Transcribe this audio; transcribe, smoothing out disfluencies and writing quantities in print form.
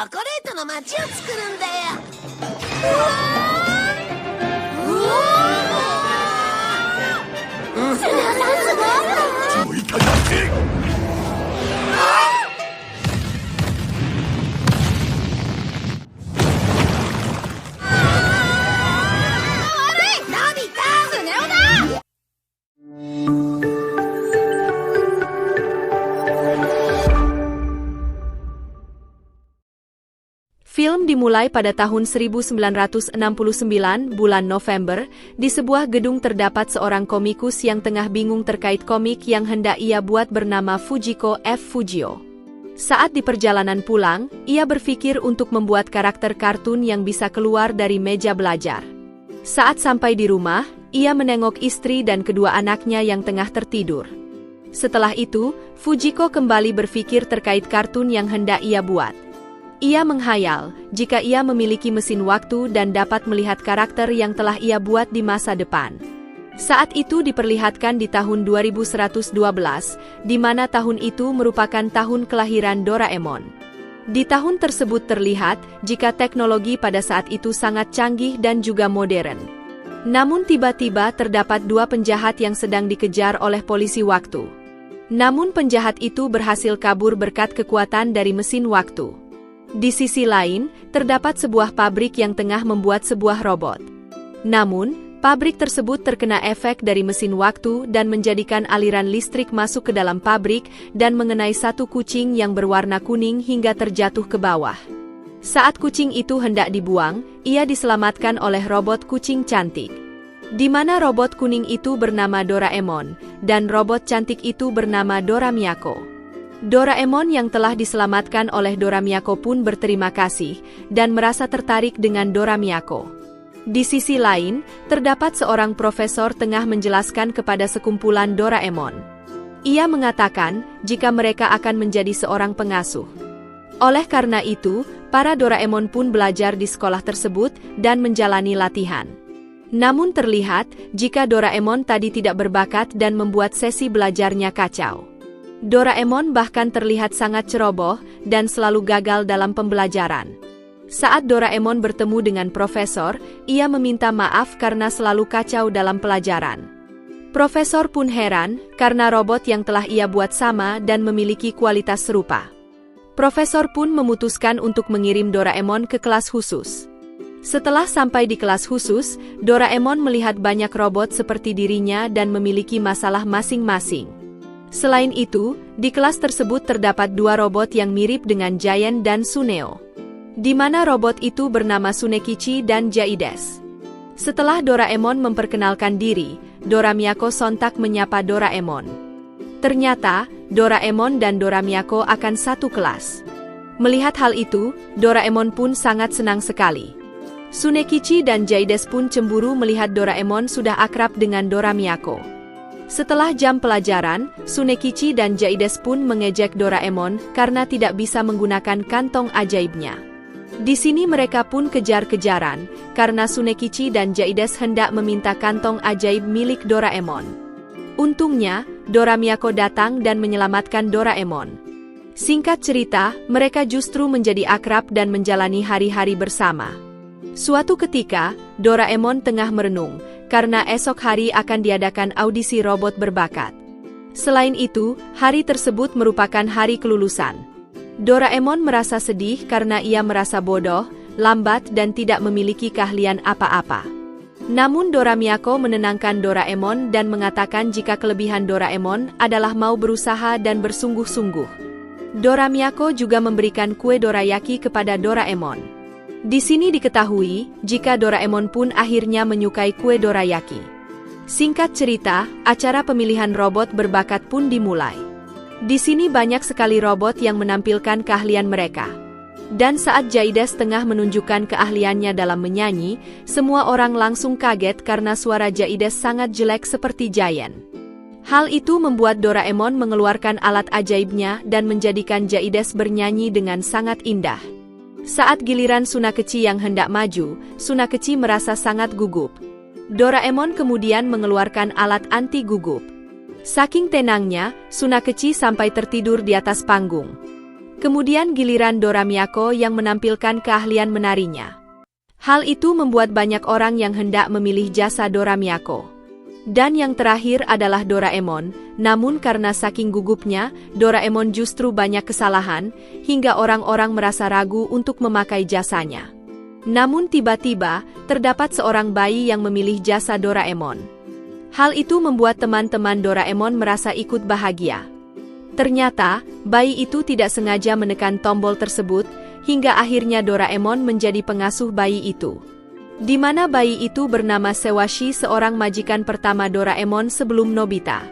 ョコレートの街を作るんだよ。スネ夫さんすごい。追いかかって。Film dimulai pada tahun 1969 bulan November, di sebuah gedung terdapat seorang komikus yang tengah bingung terkait komik yang hendak ia buat bernama Fujiko F. Fujio. Saat di perjalanan pulang, ia berpikir untuk membuat karakter kartun yang bisa keluar dari meja belajar. Saat sampai di rumah, ia menengok istri dan kedua anaknya yang tengah tertidur. Setelah itu, Fujiko kembali berpikir terkait kartun yang hendak ia buat. Ia menghayal, jika ia memiliki mesin waktu dan dapat melihat karakter yang telah ia buat di masa depan. Saat itu diperlihatkan di tahun 2112, di mana tahun itu merupakan tahun kelahiran Doraemon. Di tahun tersebut terlihat, jika teknologi pada saat itu sangat canggih dan juga modern. Namun tiba-tiba terdapat dua penjahat yang sedang dikejar oleh polisi waktu. Namun penjahat itu berhasil kabur berkat kekuatan dari mesin waktu. Di sisi lain, terdapat sebuah pabrik yang tengah membuat sebuah robot. Namun, pabrik tersebut terkena efek dari mesin waktu dan menjadikan aliran listrik masuk ke dalam pabrik dan mengenai satu kucing yang berwarna kuning hingga terjatuh ke bawah. Saat kucing itu hendak dibuang, ia diselamatkan oleh robot kucing cantik. Di mana robot kuning itu bernama Doraemon, dan robot cantik itu bernama Dora Miyako. Doraemon yang telah diselamatkan oleh Dora Miyako pun berterima kasih dan merasa tertarik dengan Dora Miyako. Di sisi lain, terdapat seorang profesor tengah menjelaskan kepada sekumpulan Doraemon. Ia mengatakan jika mereka akan menjadi seorang pengasuh. Oleh karena itu, para Doraemon pun belajar di sekolah tersebut dan menjalani latihan. Namun terlihat jika Doraemon tadi tidak berbakat dan membuat sesi belajarnya kacau. Doraemon bahkan terlihat sangat ceroboh dan selalu gagal dalam pembelajaran. Saat Doraemon bertemu dengan profesor, ia meminta maaf karena selalu kacau dalam pelajaran. Profesor pun heran karena robot yang telah ia buat sama dan memiliki kualitas serupa. Profesor pun memutuskan untuk mengirim Doraemon ke kelas khusus. Setelah sampai di kelas khusus, Doraemon melihat banyak robot seperti dirinya dan memiliki masalah masing-masing. Selain itu, di kelas tersebut terdapat dua robot yang mirip dengan Giant dan Suneo. Di mana robot itu bernama Tsunekichi dan Jaides. Setelah Doraemon memperkenalkan diri, Dora Miyako sontak menyapa Doraemon. Ternyata, Doraemon dan Dora Miyako akan satu kelas. Melihat hal itu, Doraemon pun sangat senang sekali. Tsunekichi dan Jaides pun cemburu melihat Doraemon sudah akrab dengan Dora Miyako. Setelah jam pelajaran, Tsunekichi dan Jaides pun mengejek Doraemon karena tidak bisa menggunakan kantong ajaibnya. Di sini mereka pun kejar-kejaran, karena Tsunekichi dan Jaides hendak meminta kantong ajaib milik Doraemon. Untungnya, Dora Miyako datang dan menyelamatkan Doraemon. Singkat cerita, mereka justru menjadi akrab dan menjalani hari-hari bersama. Suatu ketika, Doraemon tengah merenung, karena esok hari akan diadakan audisi robot berbakat. Selain itu, hari tersebut merupakan hari kelulusan. Doraemon merasa sedih karena ia merasa bodoh, lambat dan tidak memiliki keahlian apa-apa. Namun Dora Miyako menenangkan Doraemon dan mengatakan jika kelebihan Doraemon adalah mau berusaha dan bersungguh-sungguh. Dora Miyako juga memberikan kue dorayaki kepada Doraemon. Di sini diketahui, jika Doraemon pun akhirnya menyukai kue dorayaki. Singkat cerita, acara pemilihan robot berbakat pun dimulai. Di sini banyak sekali robot yang menampilkan keahlian mereka. Dan saat Jaides tengah menunjukkan keahliannya dalam menyanyi, semua orang langsung kaget karena suara Jaides sangat jelek seperti Giant. Hal itu membuat Doraemon mengeluarkan alat ajaibnya dan menjadikan Jaides bernyanyi dengan sangat indah. Saat giliran Tsunekichi yang hendak maju, Tsunekichi merasa sangat gugup. Doraemon kemudian mengeluarkan alat anti gugup. Saking tenangnya, Tsunekichi sampai tertidur di atas panggung. Kemudian giliran Dora Miyako yang menampilkan keahlian menarinya. Hal itu membuat banyak orang yang hendak memilih jasa Dora Miyako. Dan yang terakhir adalah Doraemon, namun karena saking gugupnya, Doraemon justru banyak kesalahan, hingga orang-orang merasa ragu untuk memakai jasanya. Namun tiba-tiba, terdapat seorang bayi yang memilih jasa Doraemon. Hal itu membuat teman-teman Doraemon merasa ikut bahagia. Ternyata, bayi itu tidak sengaja menekan tombol tersebut, hingga akhirnya Doraemon menjadi pengasuh bayi itu. Di mana bayi itu bernama Sewashi, seorang majikan pertama Doraemon sebelum Nobita.